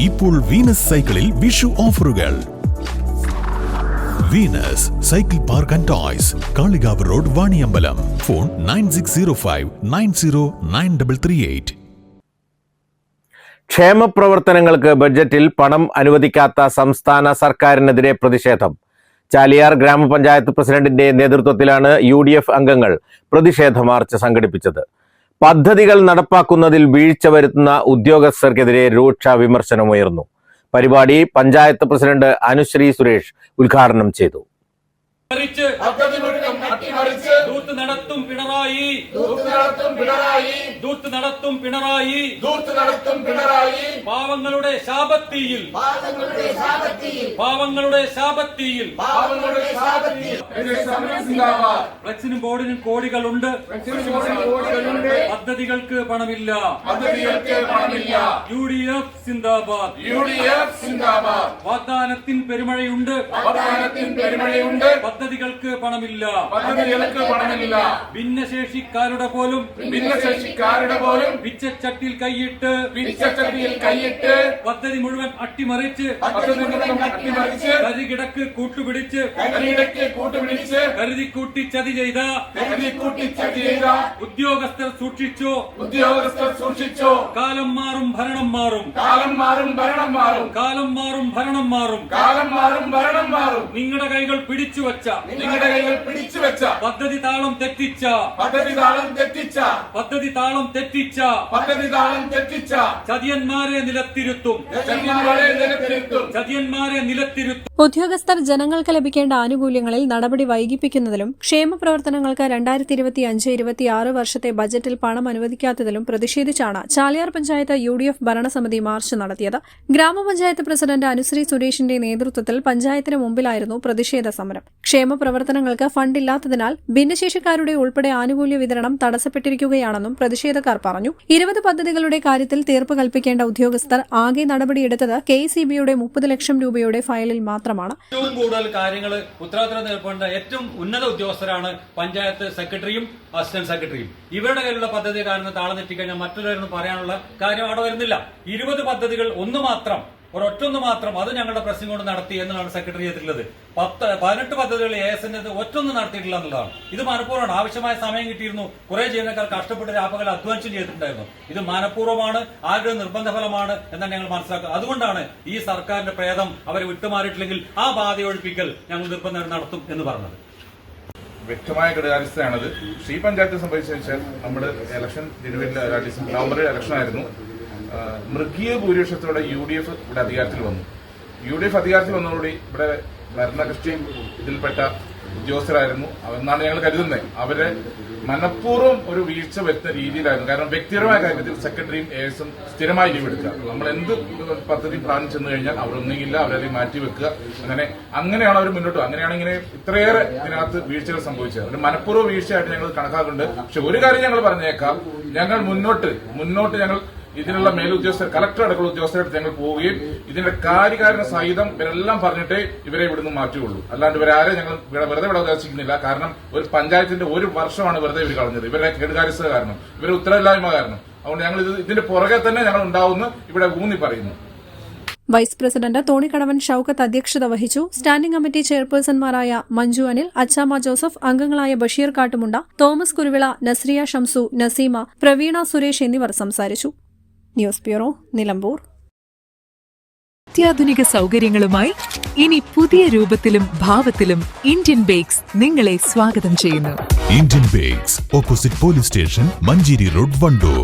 ഇപ്പോൾ വീനസ് സൈക്കിളിൽ വിഷു ഓഫറുകൾ. Venus cycle park and toys, Kalikavu road, Vaniyambalam. Phone 9605909338. ക്ഷേമപ്രവർത്തനങ്ങൾക്ക് ബഡ്ജറ്റിൽ പണം അനുവദിക്കാത്ത സംസ്ഥാന സർക്കാരിനെതിരെ പ്രതിഷേധം. ചാലിയാർ ഗ്രാമപഞ്ചായത്ത് പ്രസിഡന്റിന്റെ നേതൃത്വത്തിലാണ് UDF അംഗങ്ങൾ പ്രതിഷേധ മാർച്ച് സംഘടിപ്പിച്ചത്. പദ്ധതികൾ നടപ്പാക്കുന്നതിൽ വീഴ്ച വരുത്തുന്ന ഉദ്യോഗസ്ഥർക്കെതിരെ രൂക്ഷ വിമർശനമുയർന്നു. പരിപാടി പഞ്ചായത്ത് പ്രസിഡന്റ് അനുശ്രീ സുരേഷ് ഉദ്ഘാടനം ചെയ്തു. പാവങ്ങളുടെ ശാപത്തിയിൽ ഫ്ലെക്സിനും ബോർഡിനും കോടികളുണ്ട്, പദ്ധതികൾക്ക് പണമില്ല. UDF സിന്ദാബാദ്. വാഗ്ദാനത്തിൻ പെരുമഴയുണ്ട്, പദ്ധതികൾക്ക് പണമില്ല. ഭിന്നശേഷിക്കാരുടെ പോലും പിച്ചച്ചട്ടിയിൽ കൈയിട്ട് പദ്ധതി മുഴുവൻ അട്ടിമറിച്ച് കരികിടക്ക് കൂട്ടുപിടിച്ച് കരുതിക്കൂട്ടി ചതി ചെയ്ത ഉദ്യോഗസ്ഥർ സൂക്ഷിച്ചോ. കാലം മാറും ഭരണം മാറും. നിങ്ങളുടെ കൈകൾ പിടിച്ചു വച്ച പദ്ധതി താളം തെറ്റിച്ച ചതിയന്മാരെ നിലത്തിരുത്തും. ഉദ്യോഗസ്ഥർ ജനങ്ങൾക്ക് ലഭിക്കേണ്ട ആനുകൂല്യങ്ങളിൽ നടപടി വൈകിപ്പിക്കുന്നതിലും ക്ഷേമപ്രവർത്തനങ്ങൾക്ക് 2025-26 വർഷത്തെ ബജറ്റിൽ പണം അനുവദിക്കാത്തതിലും പ്രതിഷേധിച്ചാണ് ചാലിയാർ പഞ്ചായത്ത് UDF ഭരണസമിതി മാർച്ച് നടത്തിയത്. ഗ്രാമപഞ്ചായത്ത് പ്രസിഡന്റ് അനുശ്രീ സുരേഷിന്റെ നേതൃത്വത്തിൽ പഞ്ചായത്തിന് മുമ്പിലായിരുന്നു പ്രതിഷേധ സമരം. ക്ഷേമപ്രവർത്തനങ്ങൾക്ക് ഫണ്ടില്ലാത്തതിനാൽ ഭിന്നശേഷിക്കാരുടെ ഉൾപ്പെടെ ആനുകൂല്യ വിതരണം തടസ്സപ്പെട്ടിരിക്കുകയാണെന്നും പ്രതിഷേധക്കാർ പറഞ്ഞു. 20 പദ്ധതികളുടെ കാര്യത്തിൽ തീർപ്പ് കൽപ്പിക്കേണ്ട ഉദ്യോഗസ്ഥർ ആകെ നടപടിയെടുത്തത് KECBയുടെ 30 ലക്ഷം രൂപയുടെ ഫയലിൽ മാത്രമാണ്. ഏറ്റവും കൂടുതൽ കാര്യങ്ങൾ ഉത്തരവാദിത്തം നേരിടേണ്ട ഏറ്റവും ഉന്നത ഉദ്യോഗസ്ഥരാണ് പഞ്ചായത്ത് സെക്രട്ടറിയും അസിസ്റ്റന്റ് സെക്രട്ടറിയും. ഇവരുടെ കയ്യിലുള്ള പദ്ധതി കാരണം താളം തെറ്റിക്കഴിഞ്ഞാൽ മറ്റുള്ളവരൊന്നും പറയാനുള്ള കാര്യം അവിടെ വരുന്നില്ല. 20 പദ്ധതികൾ ഒരൊറ്റൊന്ന് മാത്രം അത് ഞങ്ങളുടെ പ്രസിംഗ് കൊണ്ട് നടത്തി എന്നാണ് സെക്രട്ടറി ചെയ്തിട്ടുള്ളത്. 18 പദ്ധതികൾ ASN ഒറ്റൊന്ന് നടത്തിയിട്ടില്ല എന്നുള്ളതാണ്. ഇത് മനഃപൂർവ്വമാണ്. ആവശ്യമായ സമയം കിട്ടിയിരുന്നു. കുറെ ജീവനക്കാർ കഷ്ടപ്പെട്ട് രാപ്പകൽ അധ്വാനിച്ചും ചെയ്തിട്ടുണ്ടായിരുന്നു. ഇത് മനഃപൂർവ്വമാണ്, ആരുടെ നിർബന്ധ ഫലമാണ് എന്നാണ് ഞങ്ങൾ മനസ്സിലാക്കുന്നത്. അതുകൊണ്ടാണ് ഈ സർക്കാരിന്റെ പ്രേതം അവരെ വിട്ടുമാറിയിട്ടില്ലെങ്കിൽ ആ ബാധ ഒഴിപ്പിക്കൽ ഞങ്ങൾ നിർബന്ധം നടത്തും എന്ന് പറഞ്ഞത്. വ്യക്തമായ ഘടകാടിസ്ഥാനത്. ഈ പഞ്ചായത്തെ സംബന്ധിച്ച് നമ്മുടെ ഇലക്ഷൻ നവംബറിൽ ഇലക്ഷൻ ആയിരുന്നു. മൃഗീയ ഭൂരിപക്ഷത്തോടെ UDF ഇവിടെ അധികാരത്തിൽ വന്നു. UDF അധികാരത്തിൽ വന്നതോടുകൂടി ഇവിടെ ഭരണകക്ഷിയും ഇതിൽപ്പെട്ട ഉദ്യോഗസ്ഥരായിരുന്നു എന്നാണ് ഞങ്ങൾ കരുതുന്നത്. അവരെ മനഃപൂർവ്വം ഒരു വീഴ്ച വരുത്തുന്ന രീതിയിലായിരുന്നു. കാരണം വ്യക്തിപരമായ കാര്യത്തിൽ സെക്രട്ടറിയും ASM സ്ഥിരമായി ലീവ് എടുക്കുക. നമ്മൾ എന്ത് പദ്ധതി പ്ലാൻ ചെന്ന് കഴിഞ്ഞാൽ അവരൊന്നുമില്ല, അവരെ മാറ്റി വെക്കുക. അങ്ങനെയാണ് അവർ മുന്നോട്ട്. അങ്ങനെയാണ് ഇങ്ങനെ ഇത്രയേറെ ഇതിനകത്ത് വീഴ്ചകൾ സംഭവിച്ചത്. ഒരു മനഃപൂർവ്വ വീഴ്ചയായിട്ട് ഞങ്ങൾ കണക്കാക്കുന്നുണ്ട്. പക്ഷെ ഒരു കാര്യം ഞങ്ങൾ പറഞ്ഞേക്കാം, ഞങ്ങൾ മുന്നോട്ട് ഞങ്ങൾ ഇതിനുള്ള മേലുദ്യോഗസ്ഥർ, കളക്ടർ അടക്കമുള്ള ഉദ്യോഗസ്ഥരായിട്ട് ഞങ്ങൾ പോവുകയും ഇതിന്റെ കാര്യകാരണ സഹിതം ഇവരെല്ലാം പറഞ്ഞിട്ടേ ഇവരെ ഇവിടുന്ന് മാറ്റുകയുള്ളൂ. അല്ലാണ്ട് ഇവരാരെ ഞങ്ങൾ വെറുതെ വിടാൻ ഉദ്ദേശിക്കുന്നില്ല. കാരണം ഒരു പഞ്ചായത്തിന്റെ 1 വർഷമാണ് വെറുതെ ഇവർ കളഞ്ഞത്. ഇവരുടെ കെടുകാര്യസ്ഥത കാരണം, ഇവരുടെ ഉത്തരവില്ലായ്മ കാരണം. അതുകൊണ്ട് ഞങ്ങൾ ഇതിന്റെ പുറകെ തന്നെ ഞങ്ങൾ ഉണ്ടാവുമെന്ന് ഇവിടെ ഊന്നി പറയുന്നു. വൈസ് പ്രസിഡന്റ് തോണിക്കടവൻ ഷൌക്കത്ത് അധ്യക്ഷത വഹിച്ചു. സ്റ്റാൻഡിംഗ് കമ്മിറ്റി ചെയർപേഴ്സൺമാരായ മഞ്ജു അനിൽ, അച്ചാമ ജോസഫ്, അംഗങ്ങളായ ബഷീർ കാട്ടുമുണ്ട, തോമസ് കുരുവിള, നസ്രിയ ഷംസു, നസീമ, പ്രവീണ സുരേഷ് എന്നിവർ സംസാരിച്ചു. News bureau, Nilambur. അത്യാധുനിക സൗകര്യങ്ങളുമായി ഇനി പുതിയ രൂപത്തിലും ഭാവത്തിലും ഇന്ത്യൻ ബേക്സ് നിങ്ങളെ സ്വാഗതം ചെയ്യുന്നു. Indian bakes, opposite police station, Manjeri road, Wandoor.